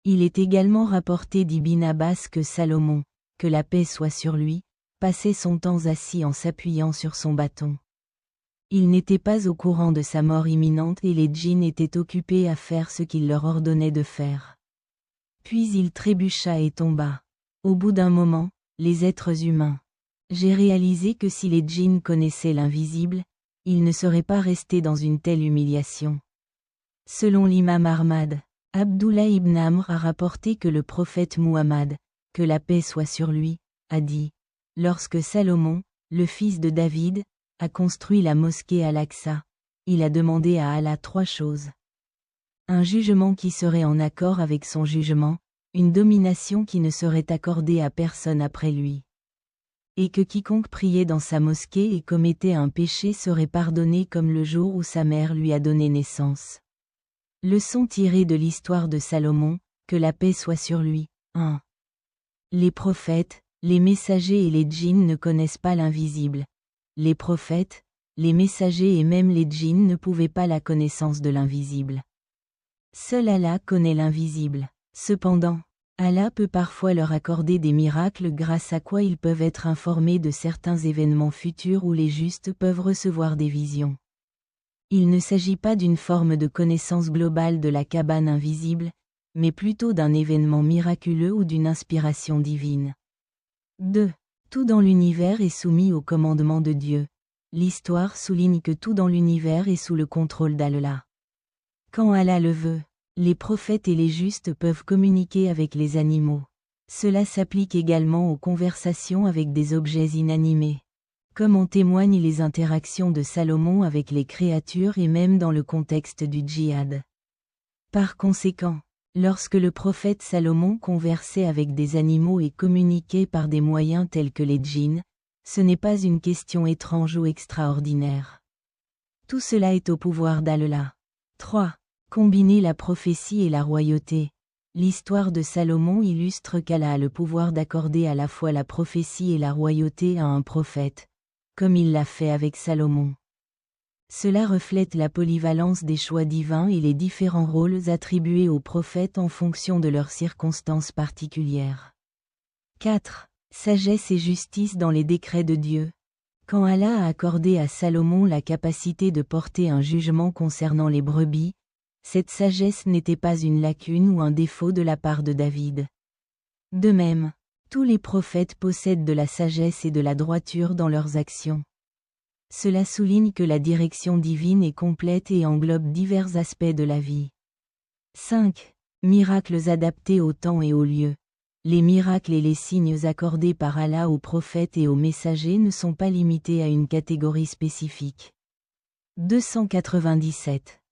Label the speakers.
Speaker 1: Il est également rapporté d'Ibn Abbas que Salomon, que la paix soit sur lui, passait son temps assis en s'appuyant sur son bâton. Il n'était pas au courant de sa mort imminente et les djinns étaient occupés à faire ce qu'il leur ordonnait de faire. Puis il trébucha et tomba. Au bout d'un moment, les êtres humains. J'ai réalisé que si les djinns connaissaient l'invisible, ils ne seraient pas restés dans une telle humiliation. Selon l'imam Ahmad, Abdullah ibn Amr a rapporté que le prophète Muhammad, que la paix soit sur lui, a dit, lorsque Salomon, le fils de David, a construit la mosquée Al-Aqsa, il a demandé à Allah 3 choses. Un jugement qui serait en accord avec son jugement, une domination qui ne serait accordée à personne après lui. Et que quiconque priait dans sa mosquée et commettait un péché serait pardonné comme le jour où sa mère lui a donné naissance. Leçon tirée de l'histoire de Salomon, que la paix soit sur lui. 1. Les prophètes, les messagers et les djinns ne connaissent pas l'invisible. Les prophètes, les messagers et même les djinns ne pouvaient pas la connaissance de l'invisible. Seul Allah connaît l'invisible. Cependant, Allah peut parfois leur accorder des miracles grâce à quoi ils peuvent être informés de certains événements futurs ou les justes peuvent recevoir des visions. Il ne s'agit pas d'une forme de connaissance globale de la cabane invisible, mais plutôt d'un événement miraculeux ou d'une inspiration divine. 2. Tout dans l'univers est soumis au commandement de Dieu. L'histoire souligne que tout dans l'univers est sous le contrôle d'Allah. Quand Allah le veut, les prophètes et les justes peuvent communiquer avec les animaux. Cela s'applique également aux conversations avec des objets inanimés. Comme en témoignent les interactions de Salomon avec les créatures et même dans le contexte du djihad. Par conséquent, lorsque le prophète Salomon conversait avec des animaux et communiquait par des moyens tels que les djinns, ce n'est pas une question étrange ou extraordinaire. Tout cela est au pouvoir d'Allah. 3. Combiner la prophétie et la royauté. L'histoire de Salomon illustre qu'Allah a le pouvoir d'accorder à la fois la prophétie et la royauté à un prophète, comme il l'a fait avec Salomon. Cela reflète la polyvalence des choix divins et les différents rôles attribués aux prophètes en fonction de leurs circonstances particulières. 4. Sagesse et justice dans les décrets de Dieu. Quand Allah a accordé à Salomon la capacité de porter un jugement concernant les brebis, cette sagesse n'était pas une lacune ou un défaut de la part de David. De même, tous les prophètes possèdent de la sagesse et de la droiture dans leurs actions. Cela souligne que la direction divine est complète et englobe divers aspects de la vie. 5. Miracles adaptés au temps et au lieu. Les miracles et les signes accordés par Allah aux prophètes et aux messagers ne sont pas limités à une catégorie spécifique. 297.